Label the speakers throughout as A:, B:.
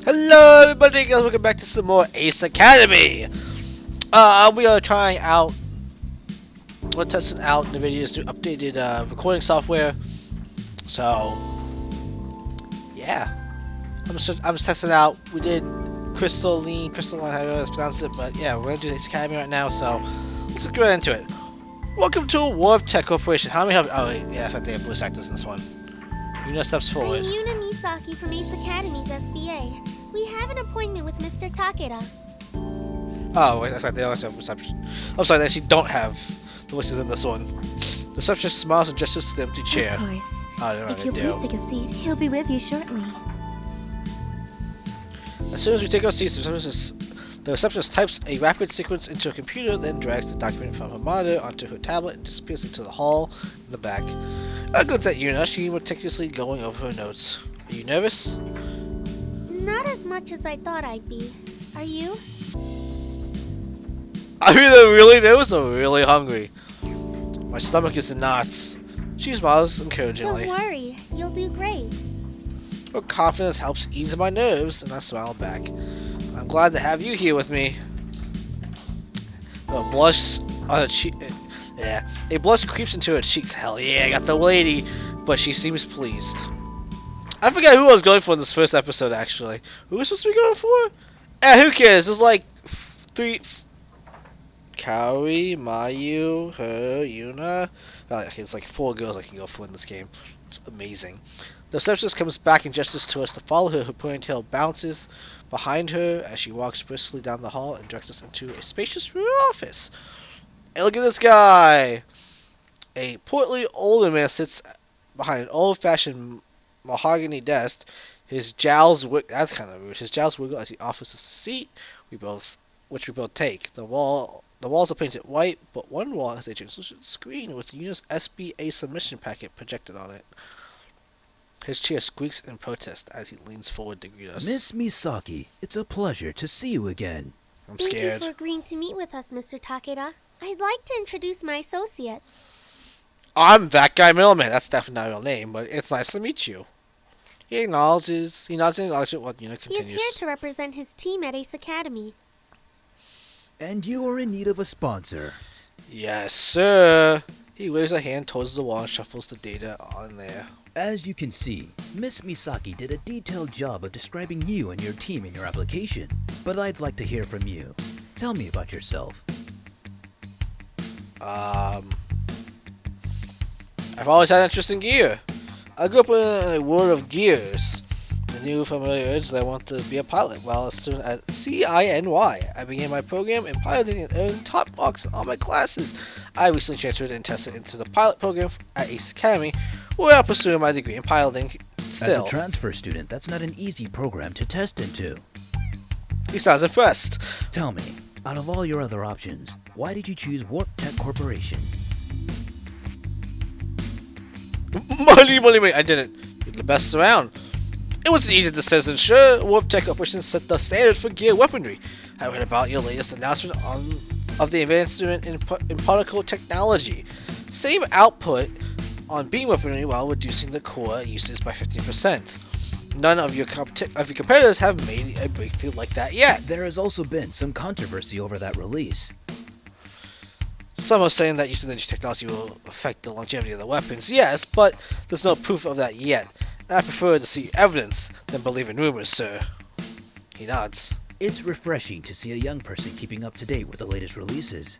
A: Hello everybody, guys, welcome back to some more Ace Academy! We are trying out, we're testing out NVIDIA's new updated recording software. So, yeah. I'm just testing out. We did Crystalline, however you pronounce it, but yeah, we're gonna do Ace Academy right now, so let's get right into it. Welcome to Warp Tech Corporation. How many have, oh wait, yeah, I thought they have voice actors in this one. Yuna steps forward.
B: I'm Yuna Misaki from Ace Academy's SBA. We have an appointment with Mr. Takeda.
A: Oh, wait, that's right, they also have reception. I'm sorry, they actually don't have the voices in this one. The receptionist smiles and gestures to the empty chair.
B: Of course.
A: I don't know
B: If you'll
A: what they
B: please take a seat, he'll be with you shortly.
A: As soon as we take our seats, the receptionist types a rapid sequence into a computer, then drags the document from her monitor onto her tablet and disappears into the hall in the back. I glanced at Yuna, she meticulously going over her notes. Are you nervous?
B: Not as much as I thought I'd be. Are you?
A: I'm either really nervous or really hungry. My stomach is in knots. She smiles encouragingly.
B: Don't worry, you'll do great.
A: Her confidence helps ease my nerves, and I smile back. I'm glad to have you here with me. A blush on her cheek. Yeah, a blush creeps into her cheeks. Hell yeah, I got the lady, but she seems pleased. I forgot who I was going for in this first episode, actually. Who was supposed to be going for? Who cares? There's like three. Kaori, Mayu, her, Yuna. Okay, it's like 4 girls I can go for in this game. It's amazing. The receptionist comes back and gestures to us to follow her. Her ponytail bounces behind her as she walks briskly down the hall and directs us into a spacious office. Hey, look at this guy! A portly older man sits behind an old-fashioned mahogany desk. His jowls wiggle. That's kind of rude. His jowls wiggle as he offers us a seat. Which we both take. The walls are painted white, but one wall has a translucent screen with Yuna's SBA submission packet projected on it. His chair squeaks in protest as he leans forward to greet us.
C: Miss Misaki, it's a pleasure to see you again.
A: I'm
B: Thank
A: scared.
B: you for agreeing to meet with us, Mr. Takeda. I'd like to introduce my associate.
A: I'm that guy Middleman. That's definitely not a real name, but it's nice to meet you. He nods in acknowledgement while Yuna
B: He is
A: continues.
B: here to represent his team at Ace Academy.
C: And you are in need of a sponsor.
A: Yes, sir. He waves a hand towards the wall and shuffles the data on there.
C: As you can see, Miss Misaki did a detailed job of describing you and your team in your application. But I'd like to hear from you. Tell me about yourself.
A: I've always had an interest in gear. I grew up in a world of gears. I knew from an early age that I wanted to be a pilot. While a student at CINY, I began my program in piloting and earned top marks in all my classes. I recently transferred and tested into the pilot program at Ace Academy, where I'm pursuing my degree in piloting still.
C: As a transfer student, that's not an easy program to test into.
A: He sounds impressed.
C: Tell me, out of all your other options, why did you choose Warp Tech Corporation?
A: Money, I didn't. You're the best around. It was an easy decision, sure. Warp Tech Corporation set the standard for gear weaponry. I read about your latest announcement of the advancement in particle technology. Same output on beam weaponry while reducing the core usage by 15%. None of your competitors have made a breakthrough like that yet.
C: There has also been some controversy over that release.
A: Some are saying that using the new technology will affect the longevity of the weapons. Yes, but there's no proof of that yet. And I prefer to see evidence than believe in rumors, sir. He nods.
C: It's refreshing to see a young person keeping up to date with the latest releases.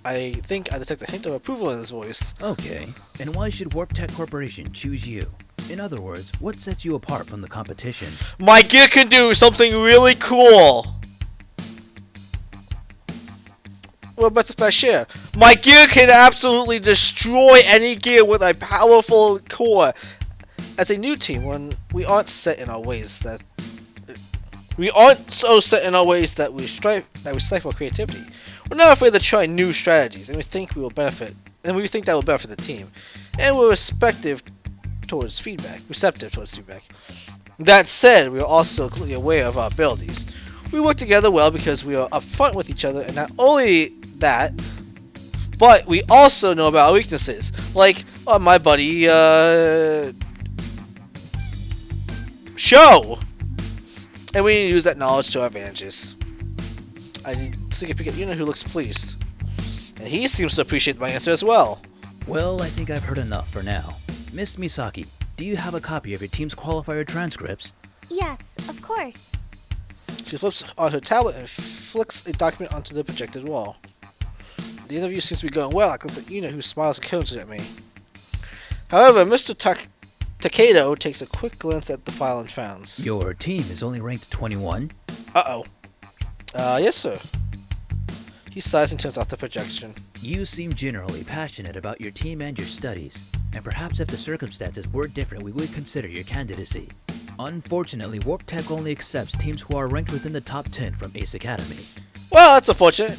A: I think I detect a hint of approval in his voice.
C: Okay, and why should Warp Tech Corporation choose you? In other words, what sets you apart from the competition?
A: My gear can do something really cool! Well, that's a fair share. My gear can absolutely destroy any gear with a powerful core. As a new team, when we aren't set in our ways that we stifle creativity. We're not afraid to try new strategies, and we think that will benefit the team. And we're receptive towards feedback. That said, we are also completely aware of our abilities. We work together well because we are upfront with each other, and not only that, but we also know about our weaknesses. Like my buddy Show. And we need to use that knowledge to our advantages. I need to take a peek at Yuna, who looks pleased. And he seems to appreciate my answer as well.
C: Well, I think I've heard enough for now. Miss Misaki, do you have a copy of your team's qualifier transcripts?
B: Yes, of course.
A: She flips on her tablet and flicks a document onto the projected wall. The interview seems to be going well. I look at Yuna, who smiles cones at me. However, Mr. Takeda takes a quick glance at the file and frowns.
C: Your team is only ranked 21?
A: Uh-oh. Yes, sir. He sighs and turns off the projection.
C: You seem generally passionate about your team and your studies, and perhaps if the circumstances were different, we would consider your candidacy. Unfortunately, Warp Tech only accepts teams who are ranked within the top 10 from Ace Academy.
A: Well, that's unfortunate.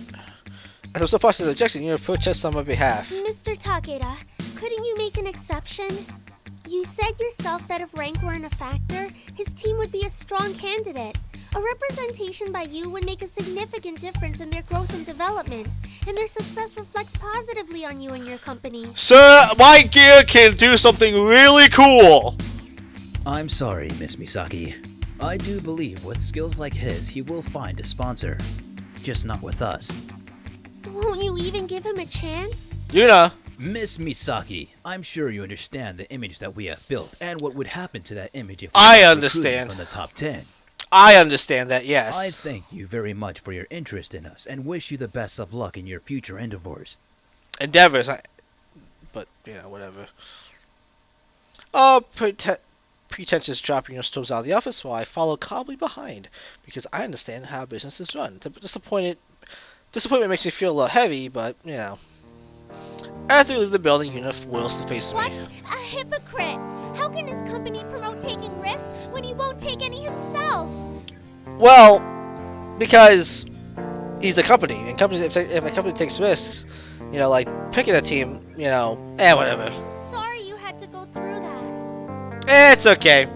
A: As I'm so far to the rejection, you protest on my behalf.
B: Mr. Takeda, couldn't you make an exception? You said yourself that if rank weren't a factor, his team would be a strong candidate. A representation by you would make a significant difference in their growth and development, and their success reflects positively on you and your company.
A: Sir, my gear can do something really cool!
C: I'm sorry, Miss Misaki. I do believe with skills like his, he will find a sponsor. Just not with us.
B: Won't you even give him a chance?
A: Yuna!
C: Miss Misaki, I'm sure you understand the image that we have built and what would happen to that image if we
A: I
C: were
A: understand.
C: recruited from the top 10.
A: I understand that, yes.
C: I thank you very much for your interest in us and wish you the best of luck in your future endeavors.
A: Endeavors, but, whatever. Pretentious dropping your stoves out of the office while I follow calmly behind, because I understand how business is run. Disappointment makes me feel a little heavy, but, After we leave the building, Yuna whirls to face
B: What?
A: me.
B: A hypocrite! How can his company promote taking risks when he won't take any himself?
A: Well, because he's a company, and companies, if a company takes risks, like picking a team, whatever.
B: I'm sorry you had to go through that.
A: It's okay.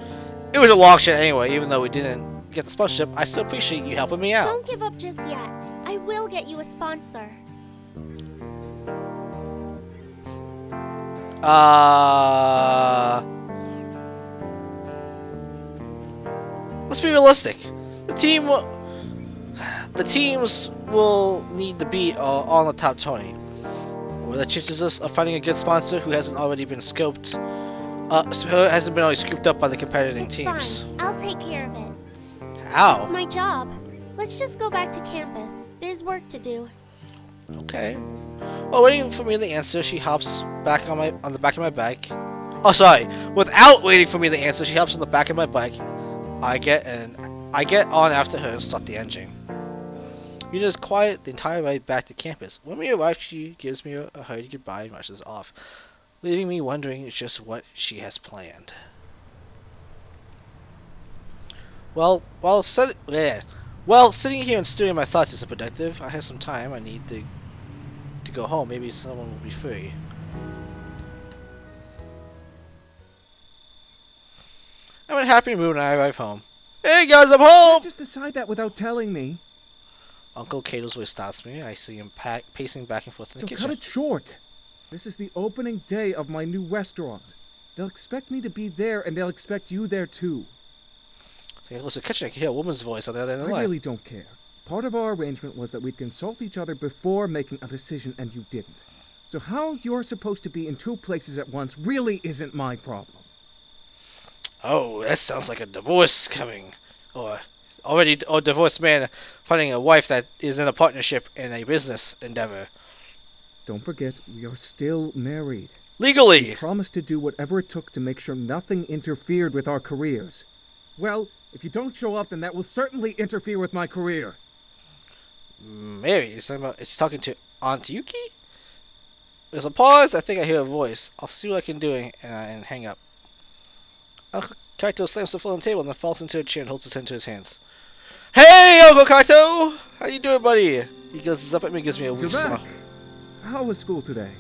A: It was a long shot anyway, even though we didn't get the sponsorship. I still appreciate you helping me out.
B: Don't give up just yet. I will get you a sponsor.
A: Let's be realistic. The teams will need to be on the top 20. What are the chances of finding a good sponsor who hasn't already been scoped? Who hasn't been already scooped up by the competing
B: It's
A: teams?
B: fine. I'll take care of it.
A: How?
B: It's my job. Let's just go back to campus. There's work to do.
A: Okay. While waiting for me to answer, she hops back on the back of my bike. Oh, sorry. Without waiting for me to answer, she hops on the back of my bike. I get on after her and start the engine. Yuna is quiet the entire way back to campus. When we arrive, she gives me a hurried goodbye and rushes off, leaving me wondering just what she has planned. Well, sitting here and stewing my thoughts isn't productive. I have some time. I need to go home. Maybe someone will be free. I'm in a happy mood when I arrive home. Hey guys, I'm home!
D: Just decide that without telling me.
A: Uncle Kato's voice stops me. I see him pacing back and forth in
D: So
A: the kitchen.
D: cut it short. This is the opening day of my new restaurant. They'll expect me to be there, and they'll expect you there too.
A: Take a closer kitchen. I can hear a woman's voice on the other end of the
D: I
A: line.
D: really don't care. Part of our arrangement was that we'd consult each other before making a decision, and you didn't. So how you're supposed to be in two places at once really isn't my problem.
A: Oh, that sounds like a divorce coming. Or a divorced man finding a wife that is in a partnership in a business endeavor.
D: Don't forget, we are still married.
A: Legally!
D: We promised to do whatever it took to make sure nothing interfered with our careers. Well, if you don't show up, then that will certainly interfere with my career.
A: Mary, it's talking to Aunt Yuki? There's a pause. I think I hear a voice. I'll see what I can do and hang up. Uncle Kaito slams the phone on the table and then falls into a chair and holds his head to his hands. Hey, Uncle Kaito! How you doing, buddy? He glances up at me and gives me a
D: You're
A: weak
D: back.
A: smile.
D: How was school today?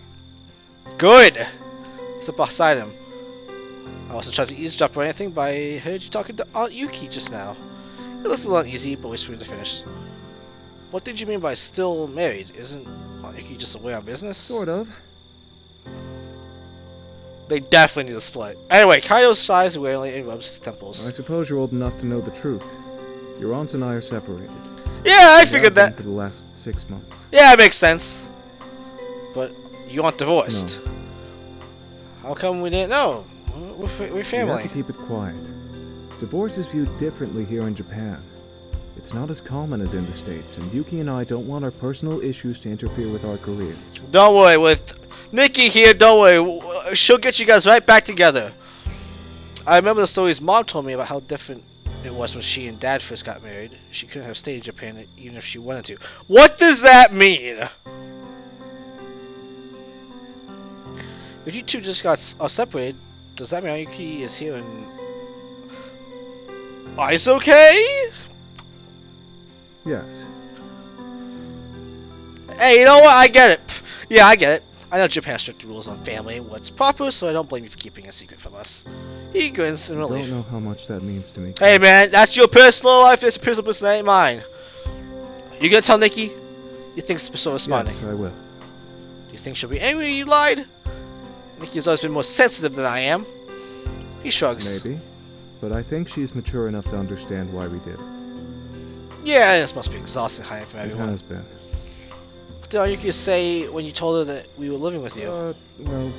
A: Good! I sit beside him. I wasn't trying to eavesdrop or anything, but I heard you talking to Aunt Yuki just now. It looks a little uneasy, but waits for me to finish. What did you mean by still married? Isn't Aunt Yuki just away on business?
D: Sort of.
A: They definitely need to split. Anyway, Kaito sighs wearily and rubs his temples.
D: I suppose you're old enough to know the truth. Your aunt and I are separated.
A: Yeah, I
D: We
A: figured
D: have been
A: that.
D: for the last 6 months.
A: Yeah, it makes sense. But you aren't divorced.
D: No.
A: How come we didn't know? We're
D: We have
A: family.
D: to keep it quiet. Divorce is viewed differently here in Japan. It's not as common as in the States, and Yuki and I don't want our personal issues to interfere with our careers.
A: Don't worry, with Nikki here, don't worry. She'll get you guys right back together. I remember the stories Mom told me about how different it was when she and Dad first got married. She couldn't have stayed in Japan even if she wanted to. What does that mean? If you two just are separated, does that mean Yuki is here and I's okay?
D: Yes.
A: Hey, you know what? I get it. Yeah, I get it. I know Japan has strict rules on family and what's proper, so I don't blame you for keeping a secret from us. He grins in
D: I
A: relief.
D: don't know how much that means to me.
A: Hey man, that's your personal life, it's a personal business, that ain't mine. You gonna tell Nikki? You think she's so responding?
D: Yes, I will.
A: Do you think she'll be angry you lied? Nikki's always been more sensitive than I am. He shrugs.
D: Maybe. But I think she's mature enough to understand why we did it.
A: Yeah, this must be exhausting hiding from
D: It
A: everyone.
D: has been.
A: What did Yuki say when you told her that we were living with you?
D: Well,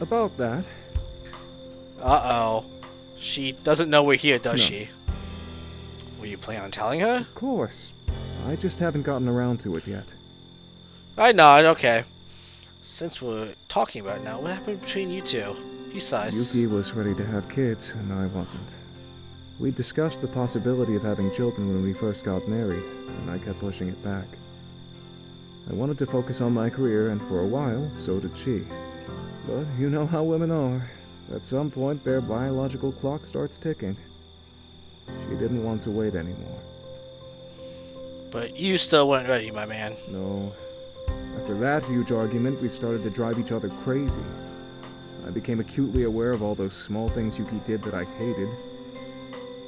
D: about that.
A: Uh-oh. She doesn't know we're here, does
D: No.
A: she? Were you planning on telling her?
D: Of course. I just haven't gotten around to it yet.
A: I nod, okay. Since we're talking about it now, what happened between you two? He sighs.
D: Yuki was ready to have kids, and I wasn't. We discussed the possibility of having children when we first got married, and I kept pushing it back. I wanted to focus on my career, and for a while, so did she. But you know how women are. At some point, their biological clock starts ticking. She didn't want to wait anymore.
A: But you still weren't ready, my man.
D: No. After that huge argument, we started to drive each other crazy. I became acutely aware of all those small things Yuki did that I hated.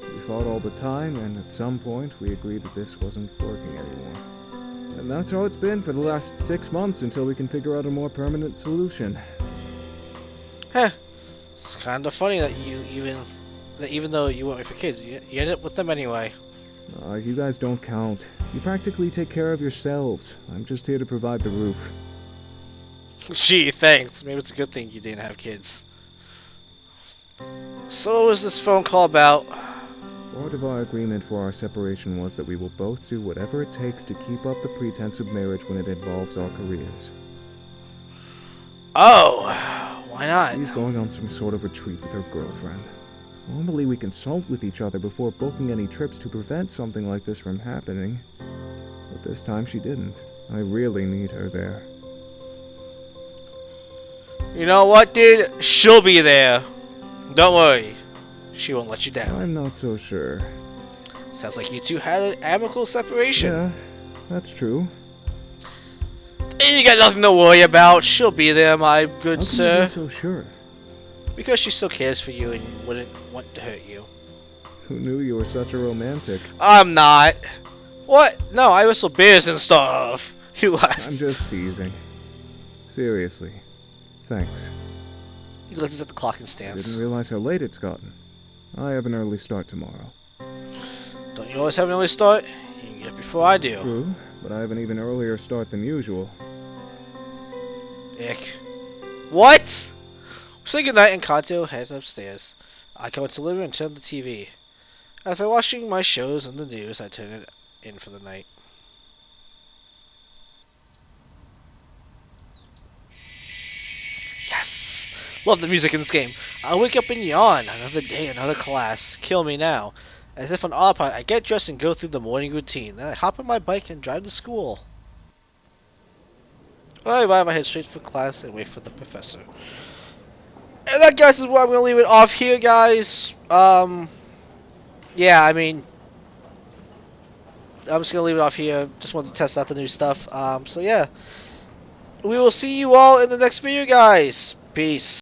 D: We fought all the time, and at some point, we agreed that this wasn't working anymore. And that's how it's been for the last 6 months until we can figure out a more permanent solution.
A: Heh. It's kind of funny that even though you weren't with your kids, you ended up with them anyway.
D: You guys don't count. You practically take care of yourselves. I'm just here to provide the roof.
A: Gee, thanks. Maybe it's a good thing you didn't have kids. So what was this phone call about?
D: Part of our agreement for our separation was that we will both do whatever it takes to keep up the pretense of marriage when it involves our careers.
A: Oh, why not?
D: She's going on some sort of retreat with her girlfriend. Normally we consult with each other before booking any trips to prevent something like this from happening. But this time she didn't. I really need her there.
A: You know what, dude? She'll be there. Don't worry. She won't let you down.
D: I'm not so sure.
A: Sounds like you two had an amicable separation.
D: Yeah, that's true.
A: And you got nothing to worry about. She'll be there, my good
D: How can you
A: sir.
D: be so sure?
A: Because she still cares for you and wouldn't want to hurt you.
D: Who knew you were such a romantic?
A: I'm not. What? No, I wrestle bears and stuff. He laughs.
D: I'm just teasing. Seriously. Thanks.
A: He glances at the clock and
D: I
A: stands.
D: didn't realize how late it's gotten. I have an early start tomorrow.
A: Don't you always have an early start? You can get up before I do.
D: True, but I have an even earlier start than usual.
A: Ick. What? Say goodnight and Kanto heads upstairs. I go into the living room and turn on the TV. After watching my shows and the news, I turn it in for the night. Yes! Love the music in this game. I wake up and yawn. Another day, another class. Kill me now. As if on autopilot, I get dressed and go through the morning routine. Then I hop on my bike and drive to school. I arrive, I head straight for class and wait for the professor. And that, guys, is where I'm going to leave it off here, guys. Yeah, I mean, I'm just going to leave it off here. Just wanted to test out the new stuff. So yeah. We will see you all in the next video, guys. Peace.